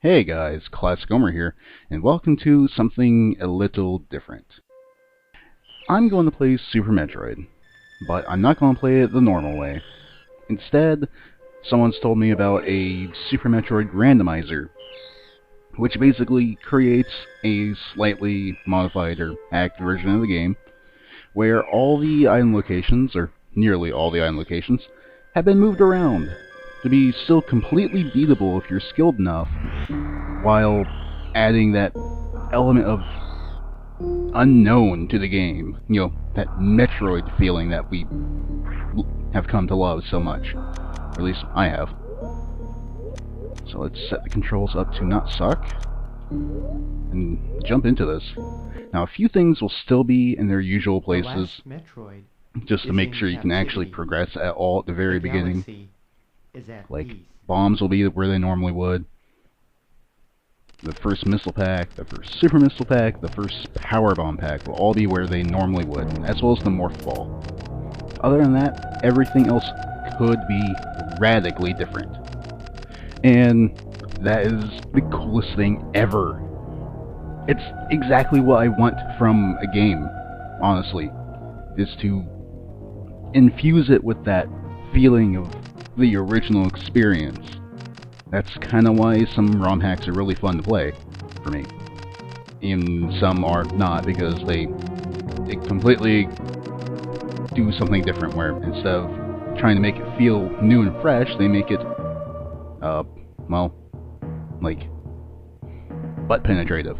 Hey guys, Classic Omer here, and welcome to something a little different. I'm going to play Super Metroid, but I'm not going to play it the normal way. Instead, someone's told me about a Super Metroid Randomizer, which basically creates a slightly modified or hacked version of the game, where all the item locations, or nearly all the item locations, have been moved around to be still completely beatable if you're skilled enough, while adding that element of unknown to the game. You know, that Metroid feeling that we have come to love so much. Or at least I have. So let's set the controls up to not suck, and jump into this. Now, a few things will still be in their usual places, just to make sure you can actually progress at all at the very beginning. Like, bombs will be where they normally would. The first missile pack, the first super missile pack, the first power bomb pack will all be where they normally would, as well as the Morph Ball. Other than that, everything else could be radically different. And that is the coolest thing ever. It's exactly what I want from a game, honestly, is to infuse it with that feeling of the original experience. That's kind of why some ROM hacks are really fun to play, for me. And some are not, because they completely do something different, where instead of trying to make it feel new and fresh, they make it, well, like, butt penetrative.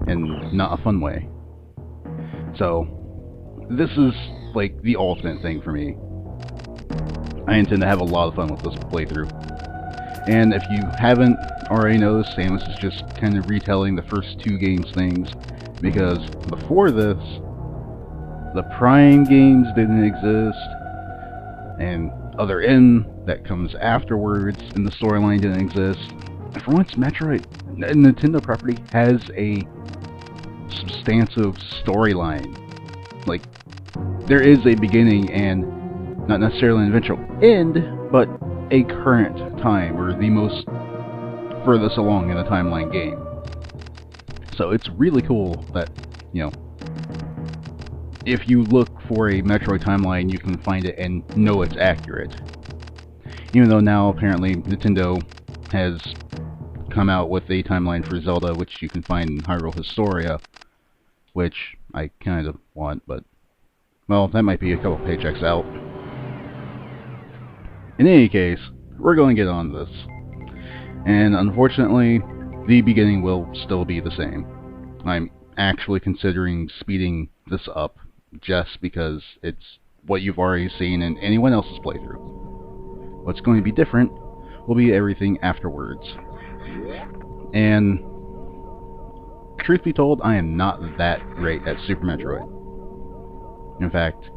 And not a fun way. So, this is, like, the ultimate thing for me. I intend to have a lot of fun with this playthrough. And if you haven't already noticed, Samus is just kind of retelling the first two games things, because before this, the Prime games didn't exist, and Other N that comes afterwards in the storyline didn't exist. And for once, Metroid, a Nintendo property, has a substantive storyline. Like, there is a beginning and not necessarily an eventual end, but a current time, or the most furthest along in the timeline game. So it's really cool that, you know, if you look for a Metroid timeline, you can find it and know it's accurate. Even though now, apparently, Nintendo has come out with a timeline for Zelda, which you can find in Hyrule Historia, which I kind of want, but, well, that might be a couple paychecks out. In any case, we're going to get on this. And unfortunately, the beginning will still be the same. I'm actually considering speeding this up, just because it's what you've already seen in anyone else's playthrough. What's going to be different will be everything afterwards. And truth be told, I am not that great at Super Metroid. In fact,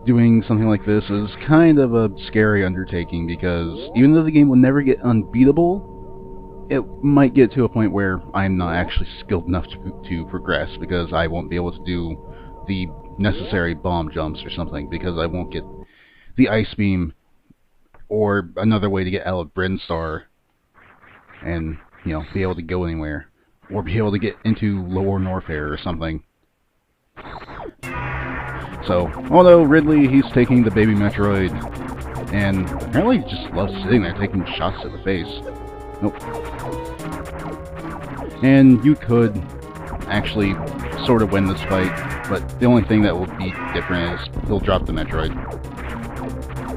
doing something like this is kind of a scary undertaking, because even though the game will never get unbeatable, it might get to a point where I'm not actually skilled enough to progress, because I won't be able to do the necessary bomb jumps or something, because I won't get the Ice Beam or another way to get out of Brinstar and, you know, be able to go anywhere, or be able to get into Lower Norfair or something. So, although Ridley, he's taking the baby Metroid, and apparently he just loves sitting there taking shots to the face. Nope. And you could actually sort of win this fight, but the only thing that will be different is he'll drop the Metroid.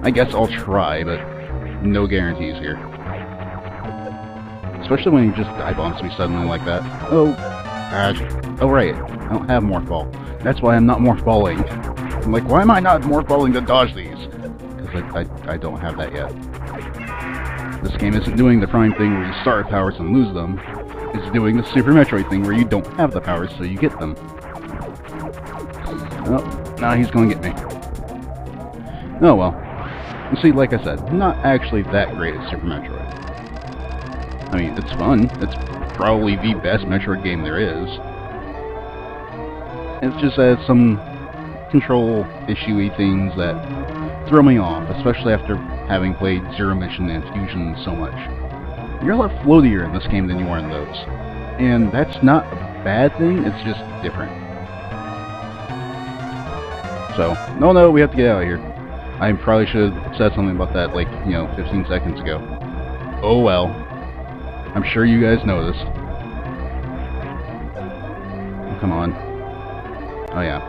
I guess I'll try, but no guarantees here. Especially when he just dive bombs me suddenly like that. Oh, gosh. Oh, right. I don't have Morph Ball. That's why I'm not Morph Balling. I'm like, why am I not Morph Balling to dodge these? Because I don't have that yet. This game isn't doing the Prime thing where you start with powers and lose them. It's doing the Super Metroid thing where you don't have the powers, so you get them. Oh, now he's going to get me. Oh well. You see, like I said, not actually that great at Super Metroid. I mean, it's fun. It's probably the best Metroid game there is. It's just that some control issue-y things that throw me off, especially after having played Zero Mission and Fusion so much. You're a lot floatier in this game than you are in those. And that's not a bad thing, it's just different. So, no, we have to get out of here. I probably should have said something about that, like, 15 seconds ago. Oh well. I'm sure you guys noticed. Oh, come on. Oh yeah.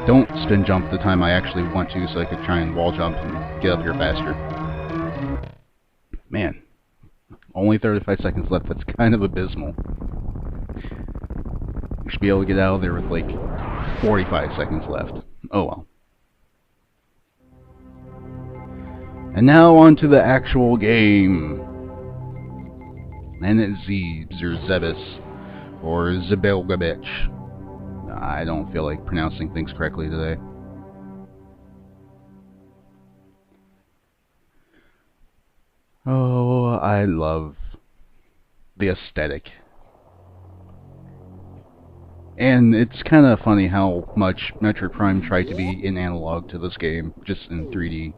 Don't spin jump the time I actually want to, so I could try and wall jump and get up here faster. Man. Only 35 seconds left, that's kind of abysmal. We should be able to get out of there with like 45 seconds left. Oh well. And now on to the actual game. And it's Zerbes, or Zebelgabech. I don't feel like pronouncing things correctly today. Oh, I love the aesthetic. And it's kind of funny how much Metroid Prime tried to be in analog to this game, just in 3D.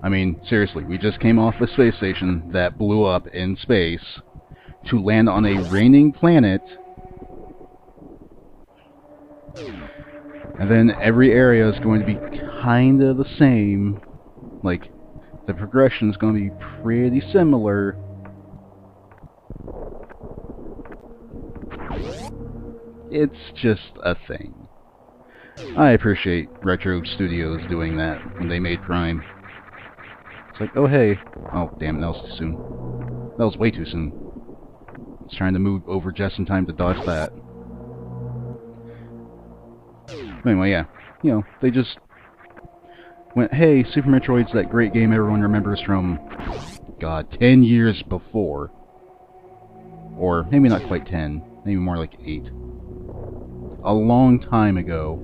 I mean, seriously, we just came off a space station that blew up in space to land on a raining planet, and then every area is going to be kind of the same. Like, the progression is going to be pretty similar. It's just a thing. I appreciate Retro Studios doing that when they made Prime. It's like, oh hey. Oh, damn it, that was too soon. That was way too soon. I was trying to move over just in time to dodge that. But anyway, yeah. They just went, hey, Super Metroid's that great game everyone remembers from, God, 10 years before. Or maybe not quite 10. Maybe more like 8. A long time ago.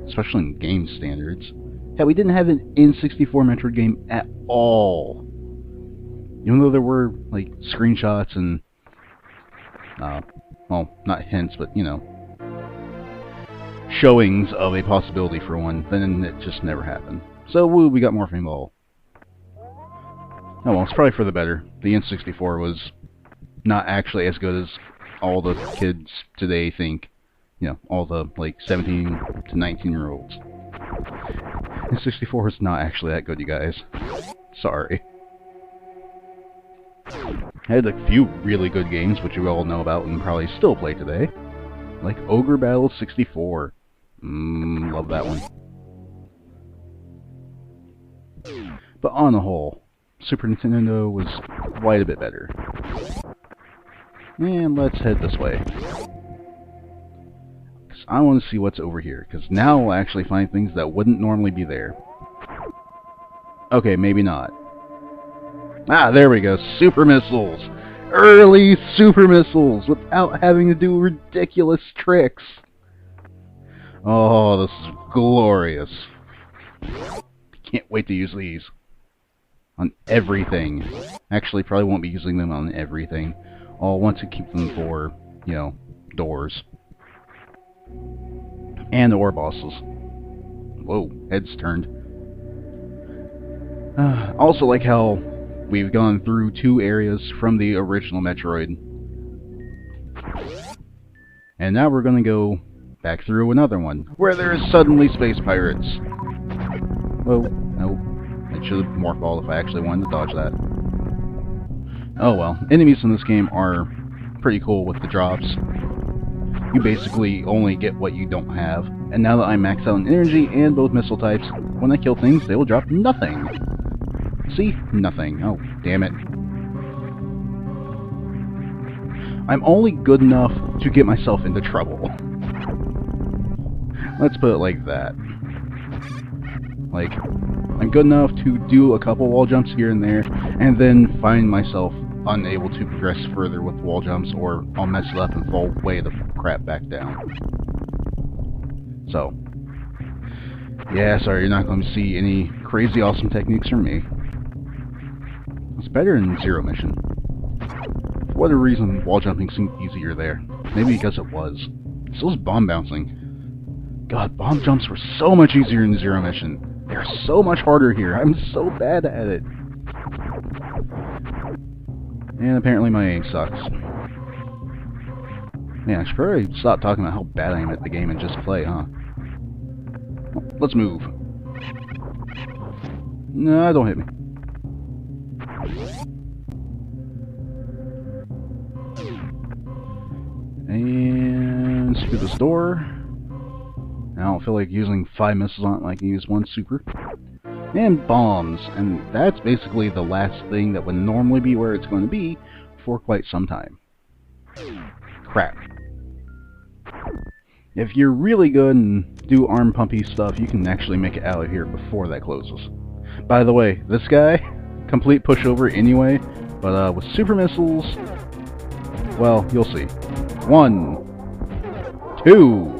Especially in game standards. Hell, we didn't have an N64 Metroid game at all. Even though there were, like, screenshots and, well, not hints, but, showings of a possibility for one, then it just never happened. So, woo, we got Morphing Ball. Oh well, it's probably for the better. The N64 was not actually as good as all the kids today think. All the, like, 17 to 19-year-olds. N64 is not actually that good, you guys. Sorry. I had a few really good games, which you all know about and probably still play today. Like Ogre Battle 64. Love that one. But on the whole, Super Nintendo was quite a bit better. And let's head this way. Because I want to see what's over here, because now we'll actually find things that wouldn't normally be there. Okay, maybe not. Ah, there we go. Super missiles! Early super missiles without having to do ridiculous tricks. Oh, this is glorious. Can't wait to use these. On everything. Actually, probably won't be using them on everything. I'll want to keep them for, doors. And ore bosses. Whoa, heads turned. Also like how we've gone through 2 areas from the original Metroid. And now we're going to go back through another one, where there is suddenly space pirates. Whoa, no. I should have Morph Ball if I actually wanted to dodge that. Oh well, enemies in this game are pretty cool with the drops. You basically only get what you don't have. And now that I'm maxed out on energy and both missile types, when I kill things, they will drop nothing. See? Nothing. Oh, damn it. I'm only good enough to get myself into trouble. Let's put it like that. Like, I'm good enough to do a couple wall jumps here and there, and then find myself unable to progress further with wall jumps, or I'll mess it up and fall way the crap back down. So, yeah, sorry, you're not going to see any crazy awesome techniques from me. It's better in Zero Mission. For whatever reason, wall jumping seemed easier there. Maybe because it was. So was bomb bouncing. God, bomb jumps were so much easier in Zero Mission. They're so much harder here. I'm so bad at it. And apparently my aim sucks. Man, I should probably stop talking about how bad I am at the game and just play, huh? Well, let's move. No, don't hit me. And screw this door. I don't feel like using 5 missiles on it, I can use 1 super. And bombs, and that's basically the last thing that would normally be where it's going to be for quite some time. Crap. If you're really good and do arm pumpy stuff, you can actually make it out of here before that closes. By the way, this guy, complete pushover anyway, but with super missiles, well, you'll see. 1, 2.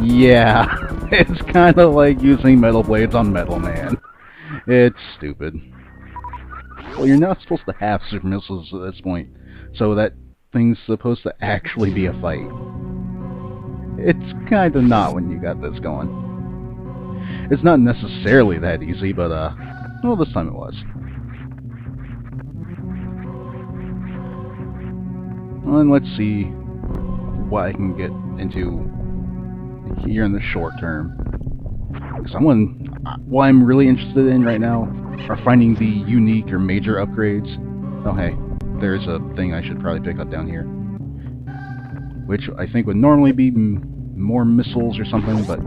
Yeah, it's kind of like using metal blades on Metal Man. It's stupid. Well, you're not supposed to have super missiles at this point, so that thing's supposed to actually be a fight. It's kind of not when you got this going. It's not necessarily that easy, but, well, this time it was. Well, and let's see what I can get into here in the short term. What I'm really interested in right now are finding the unique or major upgrades. Oh hey, there's a thing I should probably pick up down here, which I think would normally be more missiles or something, but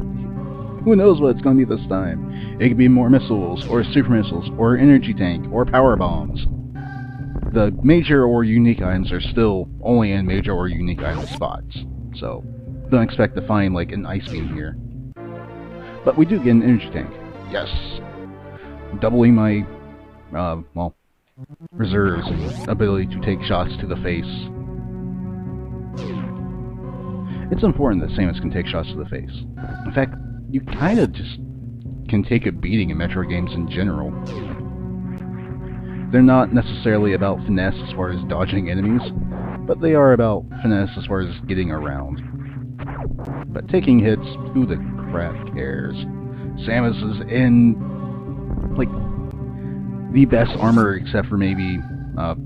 who knows what it's going to be this time. It could be more missiles, or super missiles, or energy tank, or power bombs. The major or unique items are still only in major or unique item spots, so don't expect to find like an ice beam here. But we do get an energy tank. Yes! Doubling my, well, reserves and ability to take shots to the face. It's important that Samus can take shots to the face. In fact, you kind of just can take a beating in Metroid games in general. They're not necessarily about finesse as far as dodging enemies, but they are about finesse as far as getting around. But taking hits, who the crap cares? Samus is in, like, the best armor except for maybe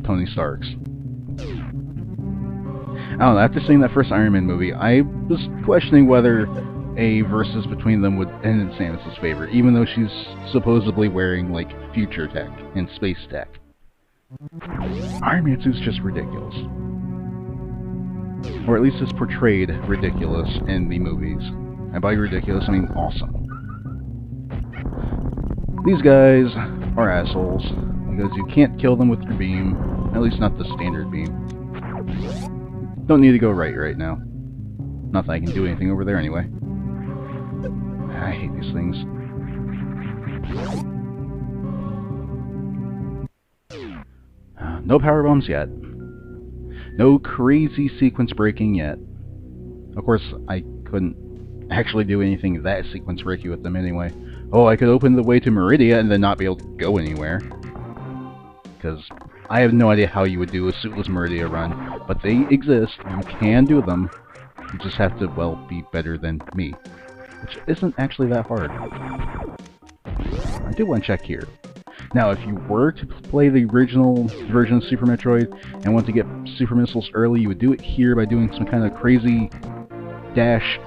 Tony Stark's. I don't know, after seeing that first Iron Man movie, I was questioning whether a versus between them would end in Samus' favor, even though she's supposedly wearing, like, future tech and space tech. Iron Man suit's just ridiculous. Or at least it's portrayed ridiculous in the movies. And by ridiculous, I mean awesome. These guys are assholes, because you can't kill them with your beam, at least not the standard beam. Don't need to go right now. Not that I can do anything over there anyway. I hate these things. No power bombs yet. No crazy sequence breaking yet. Of course, I couldn't actually do anything that sequence breaky with them anyway. Oh, I could open the way to Meridia and then not be able to go anywhere. Because I have no idea how you would do a suitless Meridia run, but they exist. You can do them. You just have to, well, be better than me. Which isn't actually that hard. I do want to check here. Now, if you were to play the original version of Super Metroid and want to get super missiles early, you would do it here by doing some kind of crazy dash,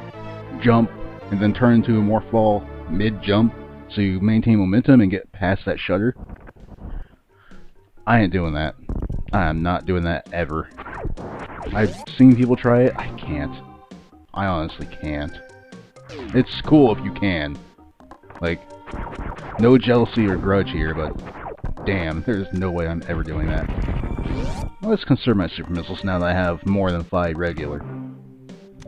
jump, and then turn into a Morph Ball mid-jump, so you maintain momentum and get past that shutter. I ain't doing that. I am not doing that ever. I've seen people try it. I can't. I honestly can't. It's cool if you can. Like, no jealousy or grudge here, but damn, there's no way I'm ever doing that. Well, let's conserve my super missiles now that I have more than 5 regular.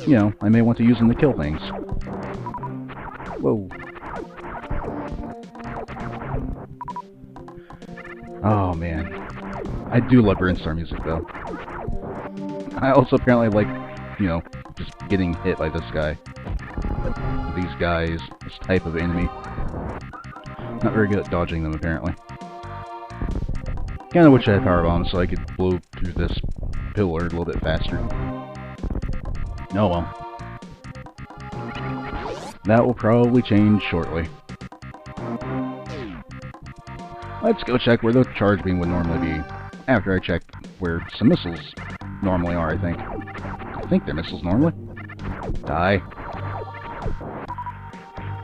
You know, I may want to use them to kill things. Whoa. Oh man. I do love Brinstar music though. I also apparently like, you know, just getting hit by this guy. These guys, this type of enemy. Not very good at dodging them, apparently. Kinda wish I had power bombs so I could blow through this pillar a little bit faster. Oh well. That will probably change shortly. Let's go check where the charge beam would normally be. After I check where some missiles normally are, I think. I think they're missiles normally. Die.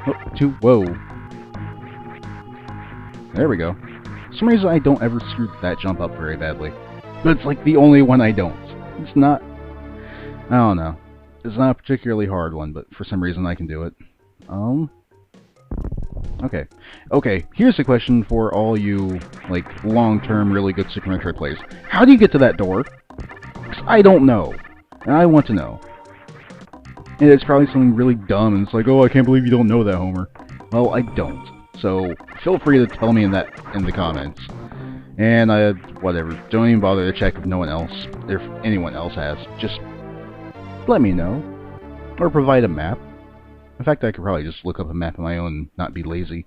Oh, whoa. There we go. For some reason I don't ever screw that jump up very badly. But it's like the only one I don't. It's not... I don't know. It's not a particularly hard one, but for some reason I can do it. Okay. Okay, here's a question for all you, like, long-term, really good Super Metroid players. How do you get to that door? 'Cause I don't know. And I want to know. And it's probably something really dumb, and it's like, oh, I can't believe you don't know that, Homer. Well, I don't. So, feel free to tell me in the comments. And, whatever. Don't even bother to check if no one else, if anyone else has. Just let me know. Or provide a map. In fact, I could probably just look up a map of my own and not be lazy.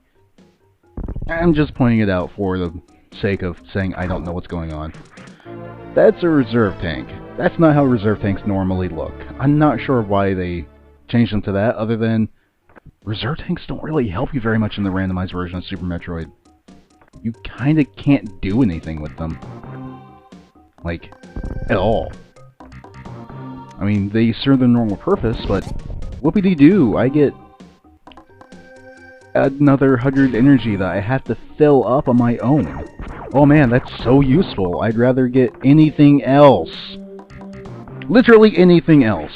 I'm just pointing it out for the sake of saying I don't know what's going on. That's a reserve tank. That's not how reserve tanks normally look. I'm not sure why they changed them to that, other than reserve tanks don't really help you very much in the randomized version of Super Metroid. You kinda can't do anything with them. Like, at all. I mean, they serve their normal purpose, but whoopie-dee-doo, I get another 100 energy that I have to fill up on my own. Oh man, that's so useful. I'd rather get anything else. Literally anything else.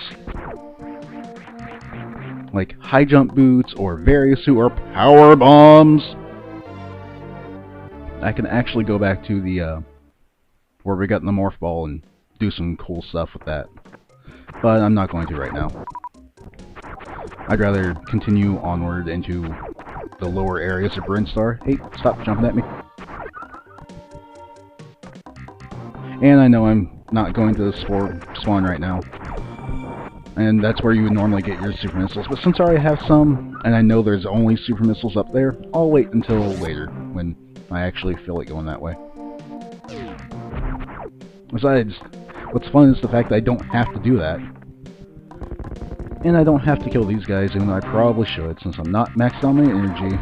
Like high jump boots, or various or power bombs. I can actually go back to the, where we got in the Morph Ball and do some cool stuff with that. But I'm not going to right now. I'd rather continue onward into the lower areas of Brinstar. Hey, stop jumping at me. And I know I'm not going to spawn right now. And that's where you would normally get your super missiles. But since I already have some, and I know there's only super missiles up there, I'll wait until later, when I actually feel like going that way. Besides, what's fun is the fact that I don't have to do that. And I don't have to kill these guys, even though I probably should, since I'm not maxed out my energy.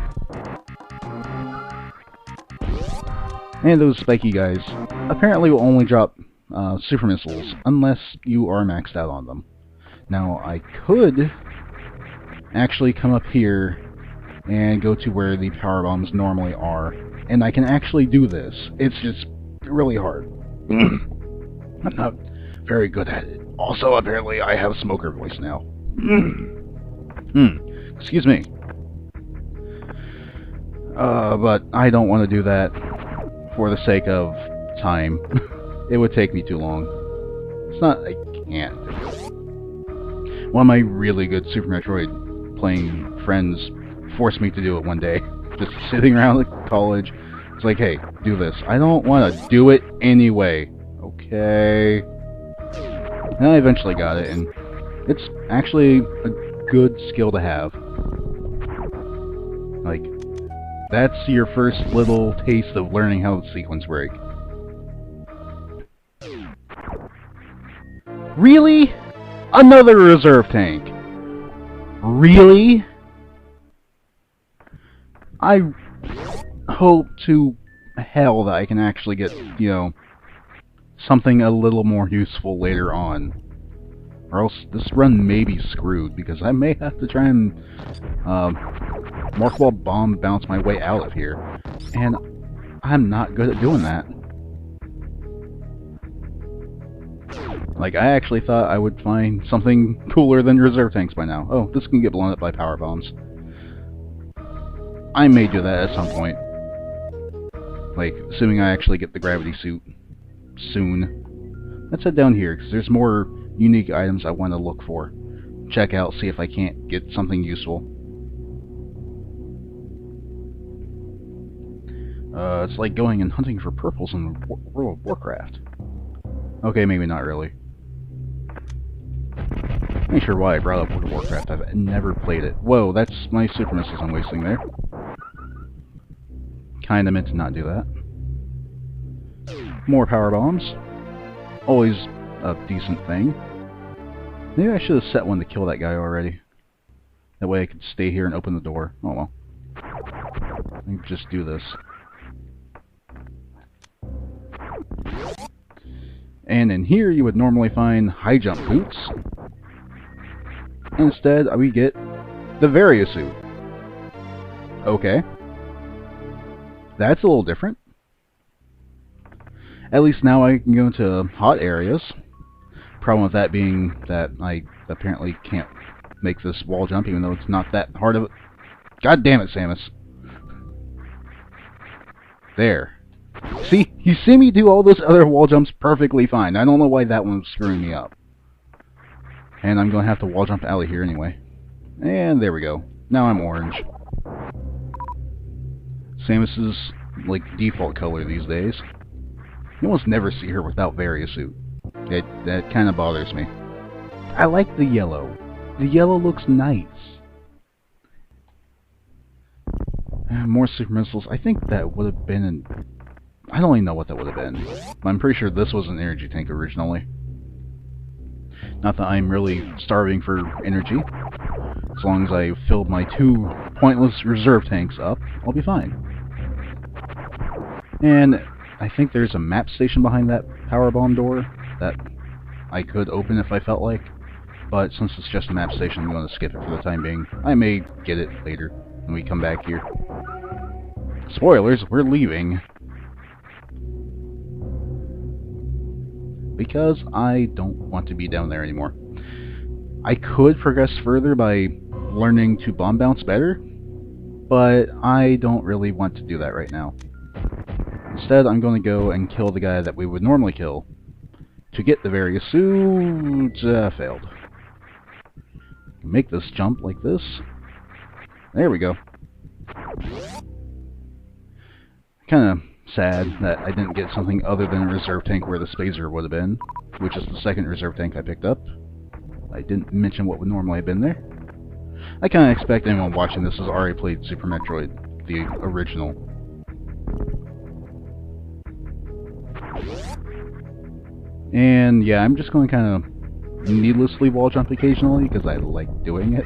And those spiky guys apparently will only drop super missiles, unless you are maxed out on them. Now, I could actually come up here and go to where the power bombs normally are, and I can actually do this. It's just really hard. I'm not very good at it. Also, apparently, I have smoker voice now. Excuse me. But I don't want to do that for the sake of time. It would take me too long. It's not I can't do it. One of my really good Super Metroid playing friends forced me to do it one day. Just sitting around at college. It's like, hey, do this. I don't want to do it anyway. Okay. And I eventually got it, and it's actually a good skill to have. Like, that's your first little taste of learning how the sequence break. Really? Another reserve tank? Really? I hope to hell that I can actually get, you know, something a little more useful later on. Or else this run may be screwed, because I may have to try and Morph Ball bomb bounce my way out of here. And I'm not good at doing that. Like, I actually thought I would find something cooler than reserve tanks by now. Oh, this can get blown up by power bombs. I may do that at some point. Like, assuming I actually get the gravity suit soon. Let's head down here, because there's more unique items I want to look for. Check out, see if I can't get something useful. It's like going and hunting for purples in World of Warcraft. Okay, maybe not really. I'm not sure why I brought up World of Warcraft. I've never played it. Whoa, that's my super missiles I'm wasting there. Kinda meant to not do that. More power bombs. Always a decent thing. Maybe I should have set one to kill that guy already. That way I could stay here and open the door. Oh well. Let me just do this. And in here you would normally find high jump boots. Instead, we get the Various suit. Okay. That's a little different. At least now I can go into hot areas. Problem with that being that I apparently can't make this wall jump, even though it's not that hard of a... God damn it, Samus. There. See? You see me do all those other wall jumps perfectly fine. I don't know why that one's screwing me up. And I'm going to have to wall jump out of here anyway. And there we go. Now I'm orange. Samus's, like, default color these days. You almost never see her without Various suit. That kind of bothers me. I like the yellow. The yellow looks nice. More super missiles. I think that would have been an... I don't even know what that would have been. But I'm pretty sure this was an energy tank originally. Not that I'm really starving for energy. As long as I filled my 2 pointless reserve tanks up, I'll be fine. And I think there's a map station behind that power bomb door that I could open if I felt like. But since it's just a map station, I'm going to skip it for the time being. I may get it later when we come back here. Spoilers, we're leaving. Because I don't want to be down there anymore. I could progress further by learning to bomb bounce better, but I don't really want to do that right now. Instead, I'm going to go and kill the guy that we would normally kill to get the Various suit. Failed. Make this jump like this. There we go. Kind of sad that I didn't get something other than a reserve tank where the Spazer would have been, which is the second reserve tank I picked up. I didn't mention what would normally have been there. I kind of expect anyone watching this has already played Super Metroid, the original. And yeah, I'm just going to kind of needlessly wall jump occasionally because I like doing it.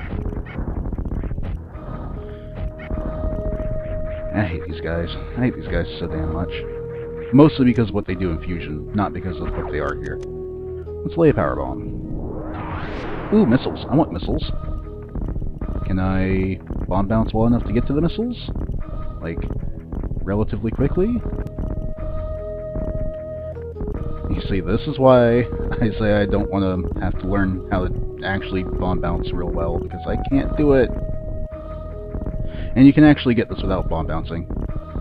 I hate these guys. I hate these guys so damn much. Mostly because of what they do in Fusion, not because of what they are here. Let's lay a power bomb. Ooh, missiles. I want missiles. Can I bomb bounce well enough to get to the missiles? Like, relatively quickly? You see, this is why I say I don't want to have to learn how to actually bomb bounce real well, because I can't do it. And you can actually get this without bomb bouncing.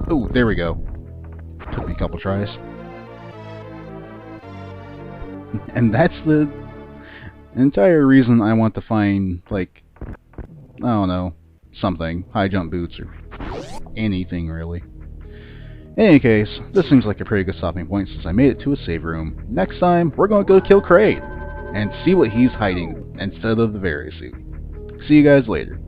Oh, there we go. Took me a couple tries. And that's the entire reason I want to find, like, I don't know, something. High jump boots or anything, really. In any case, this seems like a pretty good stopping point since I made it to a save room. Next time, we're going to go kill Kraid and see what he's hiding instead of the Various suit. See you guys later.